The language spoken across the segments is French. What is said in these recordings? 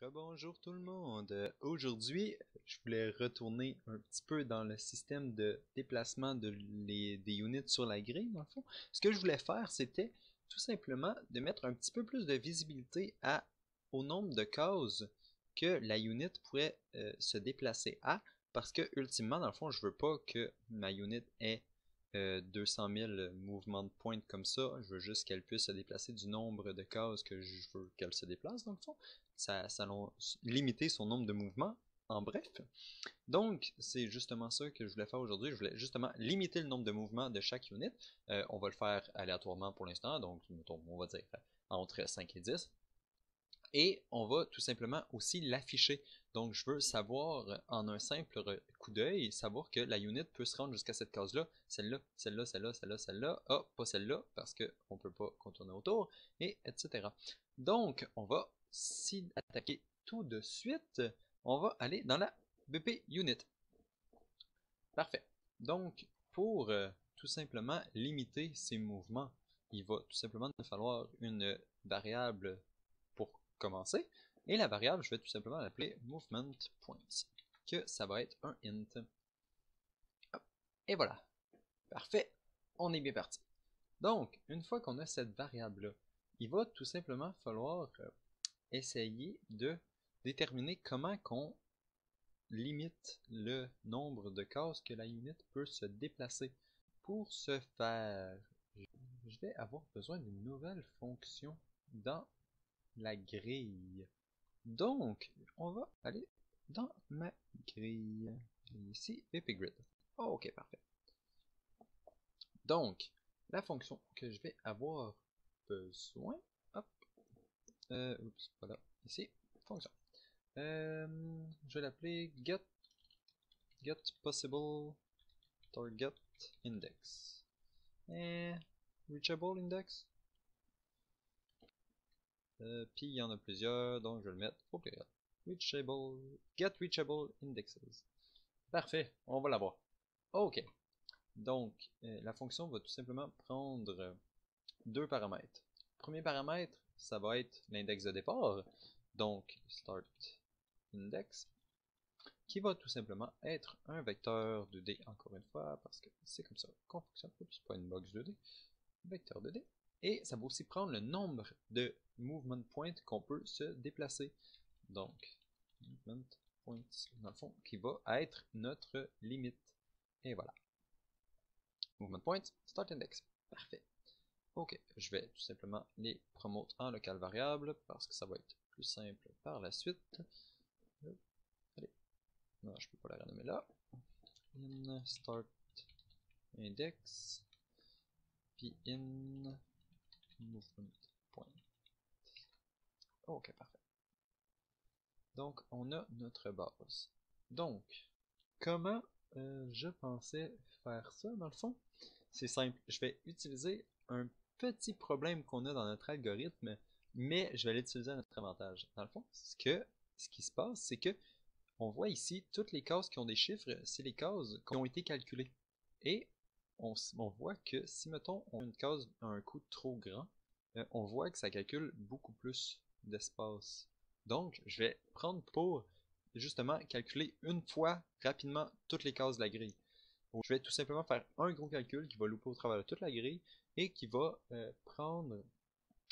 Rebonjour tout le monde. Aujourd'hui, je voulais retourner un petit peu dans le système de déplacement des units sur la grille, dans le fond. Ce que je voulais faire, c'était tout simplement de mettre un petit peu plus de visibilité au nombre de cases que la unit pourrait se déplacer à, parce que ultimement, dans le fond, je veux pas que ma unit ait 200 000 mouvements de pointe comme ça. Je veux juste qu'elle puisse se déplacer du nombre de cases que je veux qu'elle se déplace, dans le fond. Ça allons limiter son nombre de mouvements, en bref. Donc, c'est justement ça que je voulais faire aujourd'hui. Je voulais justement limiter le nombre de mouvements de chaque unit. On va le faire aléatoirement pour l'instant, donc on va dire entre 5 et 10. Et on va tout simplement aussi l'afficher. Donc, je veux savoir en un simple coup d'œil, savoir que la unit peut se rendre jusqu'à cette case-là, celle-là, celle-là, celle-là, celle-là, celle-là, ah, pas celle-là, parce qu'on ne peut pas contourner autour, et etc. Donc, on va s'y attaquer tout de suite. On va aller dans la BP Unit. Parfait. Donc, pour tout simplement limiter ces mouvements, il va tout simplement nous falloir une variable pour commencer. Et la variable, je vais tout simplement l'appeler movement points, que ça va être un int. Hop. Et voilà. Parfait. On est bien parti. Donc, une fois qu'on a cette variable-là, il va tout simplement falloir essayer de déterminer comment qu'on limite le nombre de cases que la unit peut se déplacer. Pour ce faire, je vais avoir besoin d'une nouvelle fonction dans la grille. Donc, on va aller dans ma grille. Ici, epigrid. Oh, ok, parfait. Donc, la fonction que je vais avoir besoin, hop, oups, voilà, ici, fonction. Je vais l'appeler get possible target index. Et reachable index. Puis il y en a plusieurs, donc je vais le mettre au pluriel. Get reachable indexes. Parfait, on va l'avoir. Ok, donc la fonction va tout simplement prendre deux paramètres. Premier paramètre, ça va être l'index de départ, donc start index, qui va tout simplement être un vecteur 2D, encore une fois, parce que c'est comme ça qu'on fonctionne. Oups, pas une box 2D, vecteur 2D. Et ça va aussi prendre le nombre de movement points qu'on peut se déplacer. Donc, movement points, dans le fond, qui va être notre limite. Et voilà. Movement points, start index. Parfait. Ok, je vais tout simplement les promote en local variable parce que ça va être plus simple par la suite. Allez. Non, je peux pas la renommer là. In start index. Puis in movement point. Ok, parfait. Donc, on a notre base. Donc, comment je pensais faire ça, dans le fond? C'est simple. Je vais utiliser un petit problème qu'on a dans notre algorithme, mais je vais l'utiliser à notre avantage. Dans le fond, ce qui se passe, c'est que on voit ici toutes les cases qui ont des chiffres, c'est les cases qui ont été calculées. Et on voit que si, mettons, on a une case à un coût trop grand, on voit que ça calcule beaucoup plus d'espace. Donc, je vais prendre pour justement calculer une fois rapidement toutes les cases de la grille. Donc, je vais tout simplement faire un gros calcul qui va louper au travers de toute la grille et qui va prendre,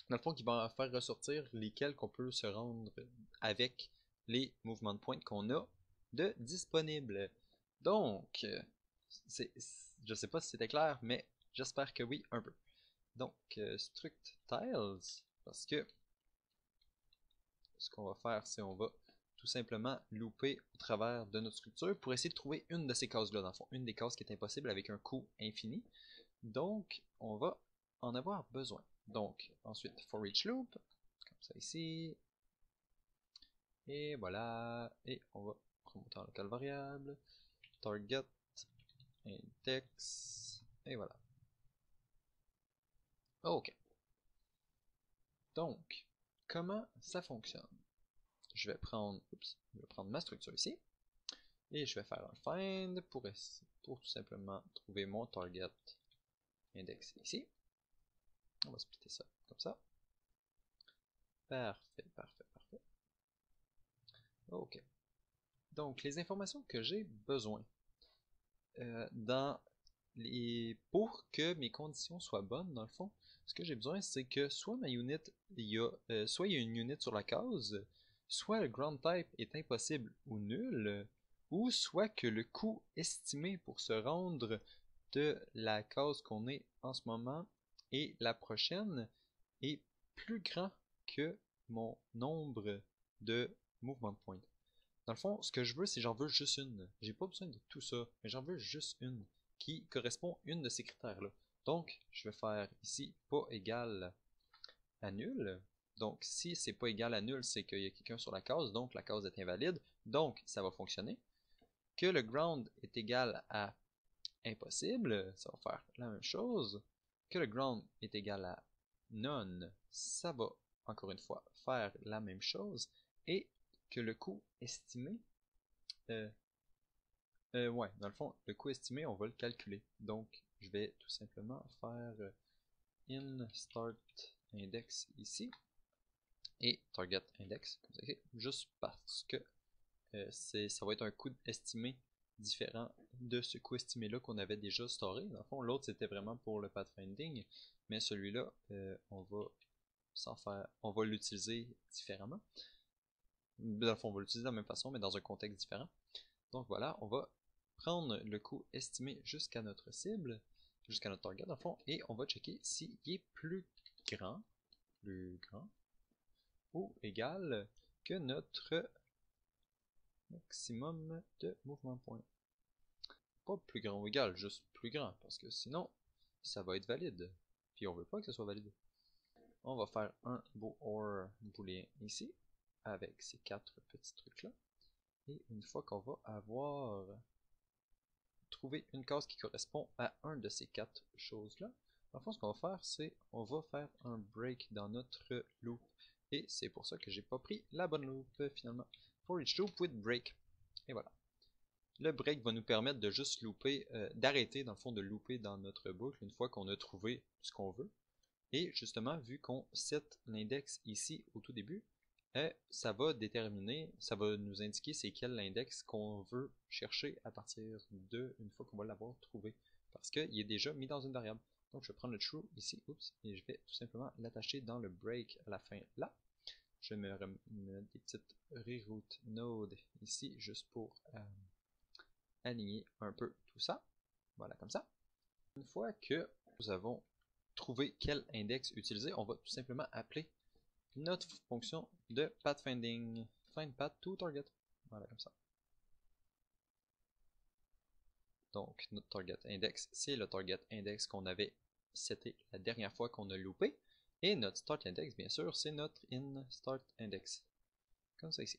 dans le fond, qui va faire ressortir lesquels qu'on peut se rendre avec les mouvements de pointe qu'on a de disponibles. Donc, je sais pas si c'était clair, mais j'espère que oui, un peu. Donc, struct tiles, parce que ce qu'on va faire, c'est on va tout simplement louper au travers de notre structure pour essayer de trouver une de ces cases-là, dans le fond, une des cases qui est impossible avec un coût infini. Donc, on va en avoir besoin. Donc, ensuite, for each loop, comme ça ici. Et voilà. Et on va remonter en local variable, target, index, et voilà. Ok. Donc, comment ça fonctionne? Je vais prendre ma structure ici. Et je vais faire un find pour tout simplement trouver mon target index ici. On va splitter ça comme ça. Parfait, parfait, parfait. Ok. Donc, les informations que j'ai besoin pour que mes conditions soient bonnes, dans le fond, ce que j'ai besoin, c'est que soit ma unit, soit il y a une unit sur la case, soit le ground type est impossible ou nul, ou soit que le coût estimé pour se rendre de la case qu'on est en ce moment et la prochaine est plus grand que mon nombre de movement points. Dans le fond, ce que je veux, c'est j'en veux juste une. J'ai pas besoin de tout ça, mais j'en veux juste une qui correspond à une de ces critères-là. Donc, je vais faire ici pas égal à nul. Donc, si c'est pas égal à nul, c'est qu'il y a quelqu'un sur la case, donc la case est invalide. Donc, ça va fonctionner. Que le ground est égal à impossible, ça va faire la même chose. Que le ground est égal à none, ça va encore une fois faire la même chose. Et que le coût estimé euh, ouais, dans le fond, le coût estimé, on va le calculer. Donc, je vais tout simplement faire in start index ici et target index, comme ça, juste parce que ça va être un coût estimé différent de ce coût estimé là qu'on avait déjà storé. Dans le fond, l'autre c'était vraiment pour le pathfinding, mais celui-là, on va l'utiliser différemment. Dans le fond, on va l'utiliser de la même façon, mais dans un contexte différent. Donc voilà, on va prendre le coût estimé jusqu'à notre cible, jusqu'à notre target dans le fond, et on va checker s'il est grand, ou égal que notre maximum de mouvement point. Pas plus grand ou égal, juste plus grand, parce que sinon, ça va être valide. Puis on veut pas que ce soit valide. On va faire un beau OR booléen ici, avec ces 4 petits trucs là. Et une fois qu'on va avoir trouvé une case qui correspond à un de ces 4 choses-là, en fond, ce qu'on va faire, c'est on va faire un break dans notre loop. Et c'est pour ça que j'ai pas pris la bonne loop finalement. For each loop with break. Et voilà. Le break va nous permettre de juste looper, d'arrêter dans le fond de looper dans notre boucle une fois qu'on a trouvé ce qu'on veut. Et justement, vu qu'on set l'index ici au tout début, ça va nous indiquer c'est quel index qu'on veut chercher à partir de une fois qu'on va l'avoir trouvé. Parce qu'il est déjà mis dans une variable. Donc je vais prendre le true ici, et je vais tout simplement l'attacher dans le break à la fin là. Je vais me mettre des petites reroute nodes ici juste pour aligner un peu tout ça. Voilà, comme ça. Une fois que nous avons trouvé quel index utiliser, on va tout simplement appeler notre fonction de pathfinding. Find path to target. Voilà, comme ça. Donc, notre target index, c'est le target index qu'on avait seté la dernière fois qu'on a loopé. Et notre start index, bien sûr, c'est notre in start index. Comme ça ici.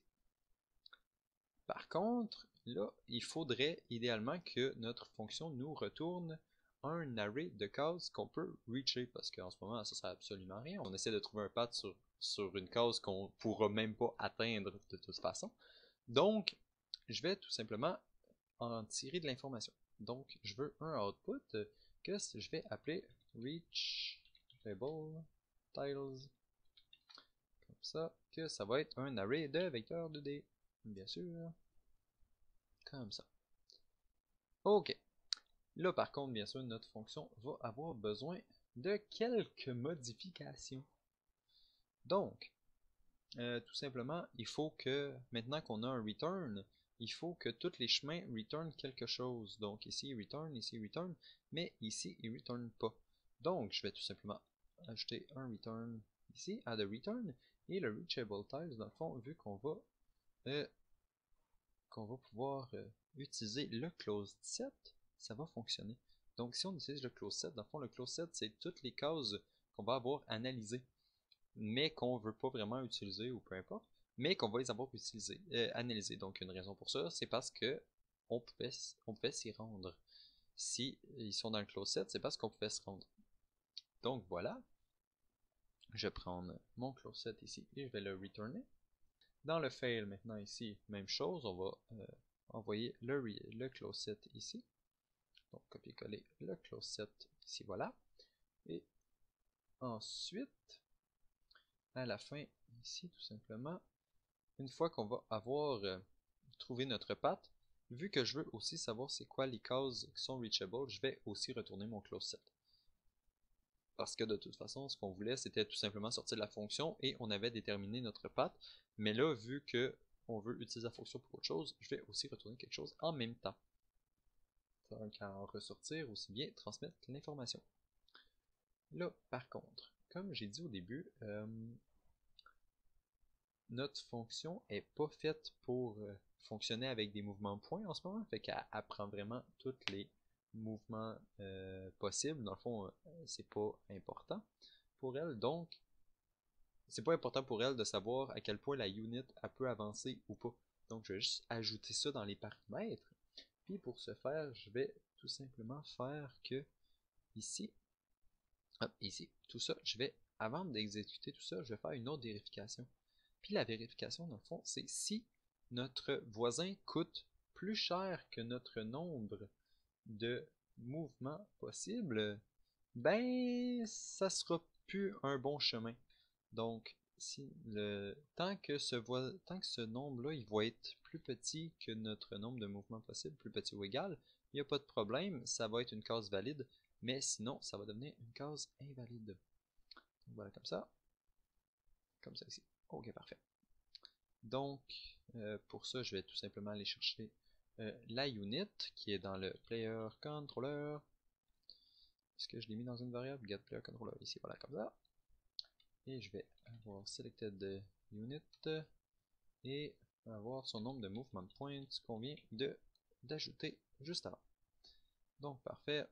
Par contre, là, il faudrait idéalement que notre fonction nous retourne un array de cases qu'on peut reacher, parce qu'en ce moment, ça sert absolument à rien. On essaie de trouver un path sur une case qu'on pourra même pas atteindre de toute façon. Donc, je vais tout simplement en tirer de l'information. Donc, je veux un output que je vais appeler reachable tiles, comme ça, que ça va être un array de vecteurs 2D, bien sûr. Comme ça. Ok. Là, par contre, bien sûr, notre fonction va avoir besoin de quelques modifications. Donc, tout simplement, il faut que, maintenant qu'on a un return, il faut que tous les chemins return quelque chose. Donc, ici, ici, return, mais ici, il return pas. Donc, je vais tout simplement ajouter un return ici, add a return, et le reachable tiles, dans le fond, vu qu'on va pouvoir utiliser le closed set, ça va fonctionner. Donc si on utilise le closed set, dans le fond le closed set c'est toutes les cases qu'on va avoir analysées, mais qu'on veut pas vraiment utiliser ou peu importe, mais qu'on va les avoir analysées. Donc une raison pour ça, c'est parce que on pouvait s'y rendre. Si ils sont dans le closed set, c'est parce qu'on pouvait se rendre. Donc voilà, je vais prendre mon closed set ici et je vais le retourner. Dans le fail maintenant ici, même chose, on va envoyer le close set ici. Donc copier-coller le close set ici, voilà. Et ensuite, à la fin ici, tout simplement, une fois qu'on va avoir trouvé notre path, vu que je veux aussi savoir c'est quoi les cases qui sont reachable, je vais aussi retourner mon close set. Parce que de toute façon, ce qu'on voulait, c'était tout simplement sortir de la fonction et on avait déterminé notre path. Mais là, vu que on veut utiliser la fonction pour autre chose, je vais aussi retourner quelque chose en même temps. Donc, en ressortir, aussi bien transmettre l'information. Là, par contre, comme j'ai dit au début, notre fonction est pas faite pour fonctionner avec des mouvements points en ce moment, fait qu'elle apprend vraiment tous les mouvements possibles. Dans le fond, c'est pas important pour elle, donc c'est pas important pour elle de savoir à quel point la unit elle peut avancer ou pas. Donc je vais juste ajouter ça dans les paramètres. Puis pour ce faire, je vais tout simplement faire que ici, hop, ici, tout ça, je vais, avant d'exécuter tout ça, je vais faire une autre vérification. Puis la vérification, dans le fond, c'est si notre voisin coûte plus cher que notre nombre de mouvements possibles, ben, ça sera plus un bon chemin. Donc, si tant que ce nombre-là, il va être plus petit que notre nombre de mouvements possibles, plus petit ou égal, il n'y a pas de problème, ça va être une case valide, mais sinon, ça va devenir une case invalide. Donc, voilà, comme ça ici. Ok, parfait. Donc, pour ça, je vais tout simplement aller chercher la unit qui est dans le player controller. Est-ce que je l'ai mis dans une variable? Get player controller ici, voilà, comme ça. Et je vais avoir selected unit et avoir son nombre de movement points qu'on vient d'ajouter juste avant. Donc, parfait.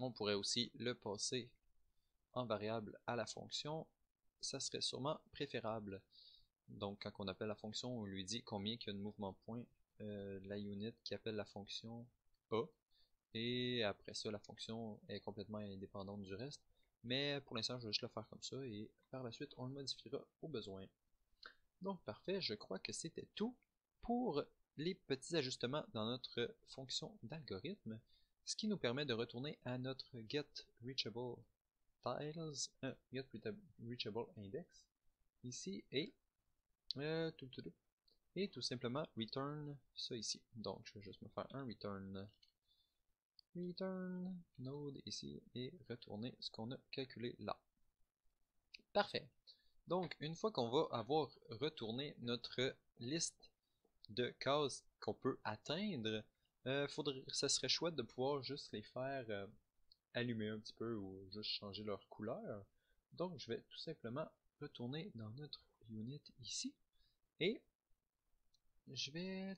On pourrait aussi le passer en variable à la fonction. Ça serait sûrement préférable. Donc, quand on appelle la fonction, on lui dit combien il y a de mouvement point la unit qui appelle la fonction A. Et après ça, la fonction est complètement indépendante du reste. Mais pour l'instant, je vais juste le faire comme ça et par la suite, on le modifiera au besoin. Donc, parfait, je crois que c'était tout pour les petits ajustements dans notre fonction d'algorithme, ce qui nous permet de retourner à notre getReachable tiles, getReachable index, ici, et tout simplement return ça ici. Donc, je vais juste me faire un return node ici et retourner ce qu'on a calculé là. Parfait. Donc, une fois qu'on va avoir retourné notre liste de cases qu'on peut atteindre, ça serait chouette de pouvoir juste les faire allumer un petit peu ou juste changer leur couleur. Donc, je vais tout simplement retourner dans notre unit ici et je vais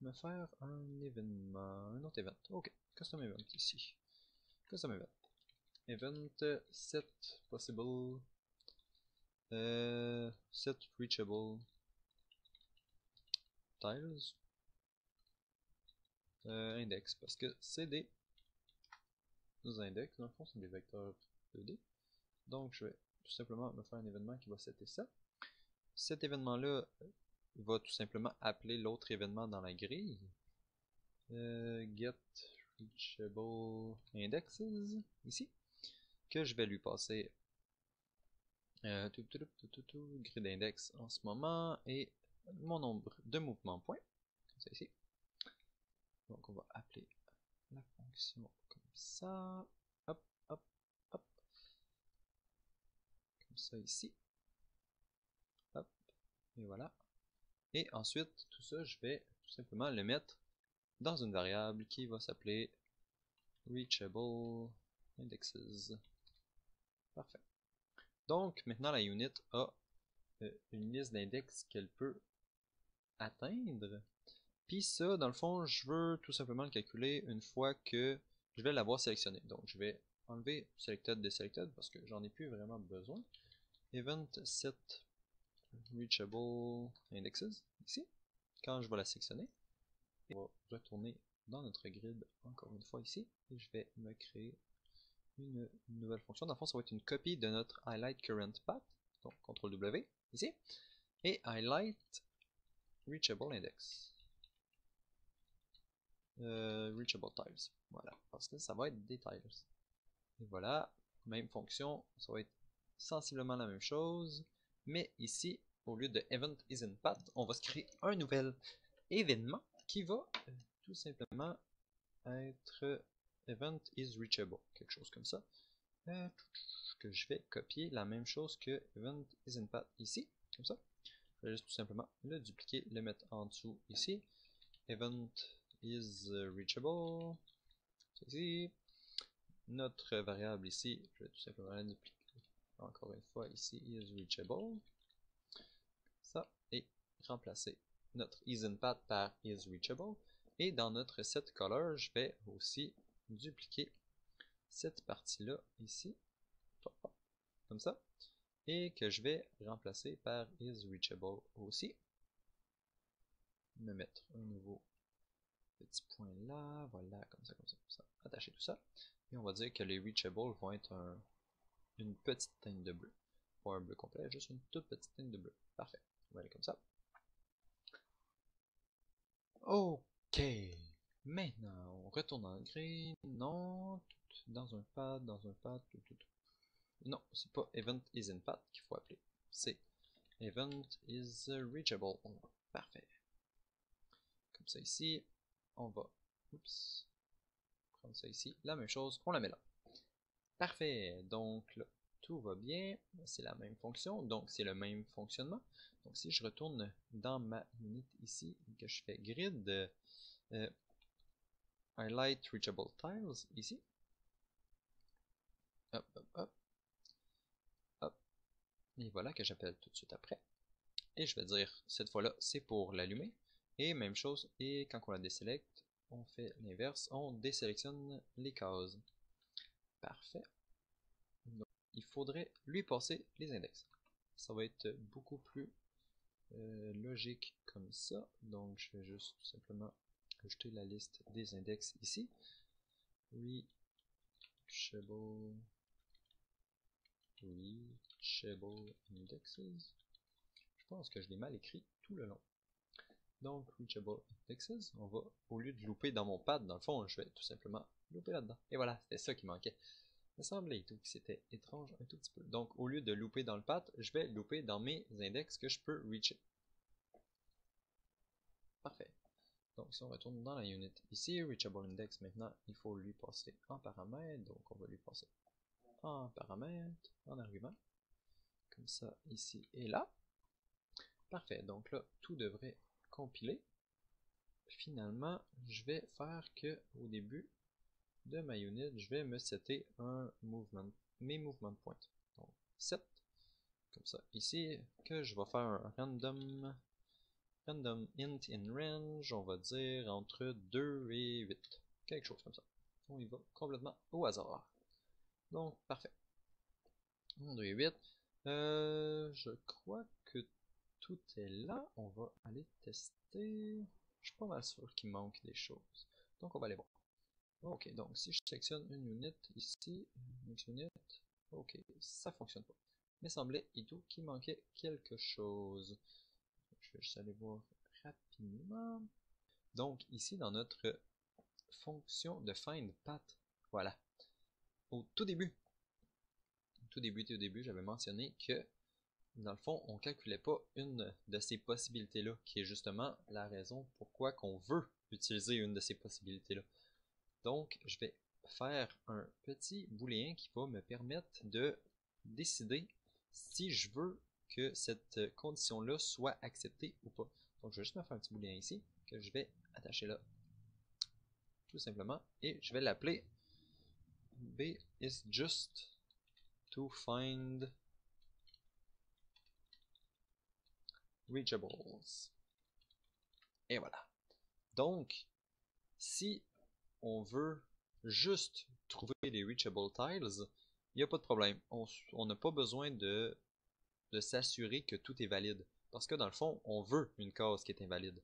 me faire un événement, un autre event. Ok, custom event ici. Custom event. Event set possible set reachable tiles index parce que c'est des index, dans le fond c'est des vecteurs 2D. Donc je vais tout simplement me faire un événement qui va setter ça. Cet événement là va tout simplement appeler l'autre événement dans la grille. Get reachable indexes ici que je vais lui passer grid index en ce moment et mon nombre de mouvements points comme ça ici. Donc on va appeler la fonction comme ça, hop, hop, hop, comme ça ici, hop, et voilà. Et ensuite, tout ça, je vais tout simplement le mettre dans une variable qui va s'appeler reachable indexes. Parfait. Donc, maintenant, la unit a une liste d'index qu'elle peut atteindre. Puis ça, dans le fond, je veux tout simplement le calculer une fois que je vais l'avoir sélectionné. Donc, je vais enlever selected de selected parce que j'en ai plus vraiment besoin. Event set reachable indexes ici. Quand je vais la sélectionner, on va retourner dans notre grid encore une fois ici et je vais me créer une nouvelle fonction. Dans le fond, ça va être une copie de notre highlight current path, donc CTRL W ici, et highlight reachable index. Reachable tiles. Voilà, parce que ça va être des tiles. Et voilà, même fonction, ça va être sensiblement la même chose, mais ici, au lieu de event is in path, on va se créer un nouvel événement qui va tout simplement être event is reachable, quelque chose comme ça. Que je vais copier la même chose que event is in path ici, comme ça. Je vais juste tout simplement le dupliquer, le mettre en dessous ici. Event is reachable. Ici. Notre variable ici, je vais tout simplement la dupliquer encore une fois ici, is reachable. Ça, et remplacer notre is in path par is reachable. Et dans notre set color, je vais aussi dupliquer cette partie-là ici, comme ça, et que je vais remplacer par is reachable aussi. Me mettre un nouveau petit point là, voilà, comme ça, comme ça, comme ça. Attacher tout ça. Et on va dire que les reachable vont être une petite teinte de bleu. Pas un bleu complet, juste une toute petite teinte de bleu. Parfait. On va aller comme ça. Ok. Maintenant, on retourne en gris. Non. Dans un pad, tout. Non, c'est pas event is in path qu'il faut appeler. C'est event is reachable. Parfait. Comme ça ici, on va prendre ça ici. La même chose, on la met là. Parfait. Donc là, tout va bien. C'est la même fonction, donc c'est le même fonctionnement. Donc si je retourne dans ma unit ici et que je fais grid highlight reachable tiles ici. Hop, hop, hop. Hop. Et voilà que j'appelle tout de suite après. Et je vais dire, cette fois-là, c'est pour l'allumer. Et même chose, et quand on la désélecte, on fait l'inverse, on désélectionne les cases. Parfait. Donc, il faudrait lui passer les index. Ça va être beaucoup plus logique comme ça. Donc, je vais juste tout simplement ajouter la liste des index ici. Reachable indexes. Je pense que je l'ai mal écrit tout le long. Donc, reachable indexes, on va, au lieu de louper dans mon pad, dans le fond, je vais tout simplement louper là-dedans. Et voilà, c'était ça qui manquait. Il me semblait tout que c'était étrange un tout petit peu. Donc, au lieu de louper dans le path, je vais louper dans mes index que je peux reacher. Parfait. Donc, si on retourne dans la unit ici, reachable index, maintenant, il faut lui passer en paramètre. Donc, on va lui passer en paramètre, en argument. Comme ça, ici et là. Parfait. Donc là, tout devrait compiler. Finalement, je vais faire que au début de ma unit, je vais me setter mes movement points. Donc, set, comme ça. Ici, que je vais faire un random int in range, on va dire entre 2 et 8. Quelque chose comme ça. On y va complètement au hasard. Donc, parfait. 2 et 8. Je crois que tout est là. On va aller tester. Je suis pas mal sûr qu'il manque des choses. Donc, on va aller voir. Ok, donc si je sélectionne une unit ici, unit, ok, ça fonctionne pas. Il me semblait et tout qu'il manquait quelque chose. Je vais juste aller voir rapidement. Donc ici dans notre fonction de find path, voilà. Au tout début, j'avais mentionné que dans le fond, on calculait pas une de ces possibilités-là, qui est justement la raison pourquoi qu'on veut utiliser une de ces possibilités-là. Donc, je vais faire un petit booléen qui va me permettre de décider si je veux que cette condition-là soit acceptée ou pas. Donc, je vais juste me faire un petit booléen ici, que je vais attacher là, tout simplement, et je vais l'appeler B is just to find reachables. Et voilà. Donc, si on veut juste trouver les reachable tiles, il n'y a pas de problème. On n'a pas besoin de s'assurer que tout est valide. Parce que dans le fond, on veut une case qui est invalide.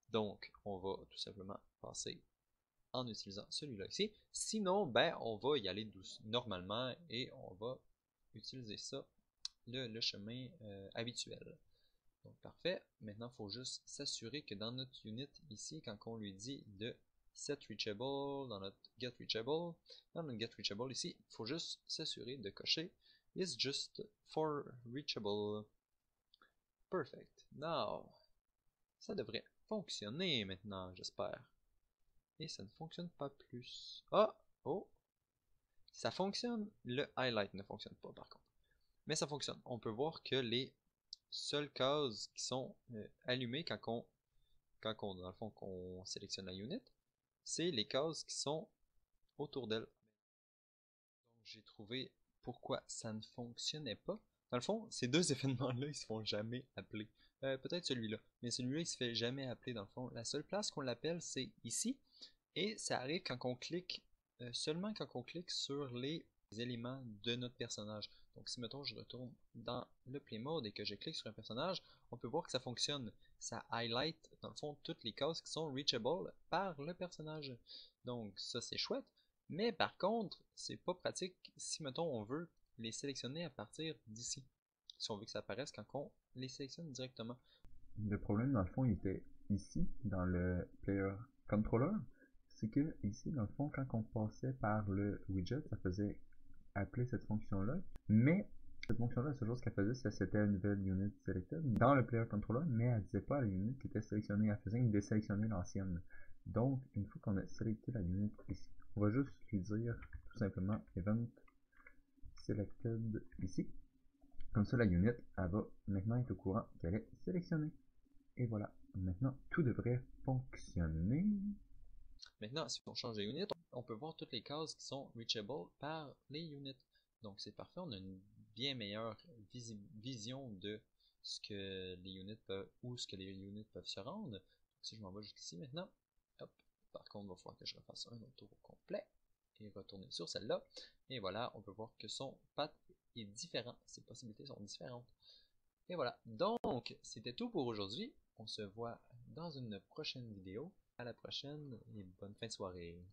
Donc, on va tout simplement passer en utilisant celui-là ici. Sinon, ben, on va y aller normalement et on va utiliser ça, le chemin habituel. Donc, parfait. Maintenant, il faut juste s'assurer que dans notre unit ici, quand on lui dit de set reachable, dans notre get reachable ici, il faut juste s'assurer de cocher is just for reachable. Perfect. Now, ça devrait fonctionner maintenant, j'espère. Et ça ne fonctionne pas plus. Ah! Oh! Ça fonctionne. Le highlight ne fonctionne pas par contre. Mais ça fonctionne. On peut voir que les seules cases qui sont allumées dans le fond, qu'on sélectionne la unit, c'est les cases qui sont autour d'elle. Donc j'ai trouvé pourquoi ça ne fonctionnait pas. Dans le fond, ces deux événements-là, ils se font jamais appeler. Peut-être celui-là, mais celui-là, il se fait jamais appeler dans le fond. La seule place qu'on l'appelle, c'est ici. Et ça arrive quand on clique, seulement quand on clique sur les éléments de notre personnage. Donc si mettons je retourne dans le play mode et que je clique sur un personnage, on peut voir que ça fonctionne. Ça highlight dans le fond toutes les cases qui sont reachable par le personnage. Donc ça c'est chouette. Mais par contre, c'est pas pratique si mettons on veut les sélectionner à partir d'ici. Si on veut que ça apparaisse quand on les sélectionne directement. Le problème, dans le fond, il était ici, dans le Player Controller. C'est que ici, dans le fond, quand on passait par le widget, ça faisait appeler cette fonction-là. Mais cette fonction-là, la seule chose qu'elle faisait, c'était une nouvelle unit selected dans le Player Controller, mais elle ne disait pas la unit qui était sélectionnée. Elle faisait désélectionner l'ancienne. Donc, une fois qu'on a sélecté la unit ici, on va juste lui dire tout simplement Event Selected ici. Comme ça, la unit, elle va maintenant être au courant qu'elle est sélectionnée. Et voilà, maintenant tout devrait fonctionner. Maintenant, si on change de unit, on peut voir toutes les cases qui sont reachable par les units. Donc c'est parfait, on a une bien meilleure vision de ce que les units peuvent, où ce que les units peuvent se rendre. Donc, si je m'en vais jusqu'ici maintenant, hop, par contre, il va falloir que je refasse un autre tour au complet et retourner sur celle-là. Et voilà, on peut voir que son path est différent, ses possibilités sont différentes. Et voilà, donc c'était tout pour aujourd'hui. On se voit dans une prochaine vidéo. À la prochaine et bonne fin de soirée.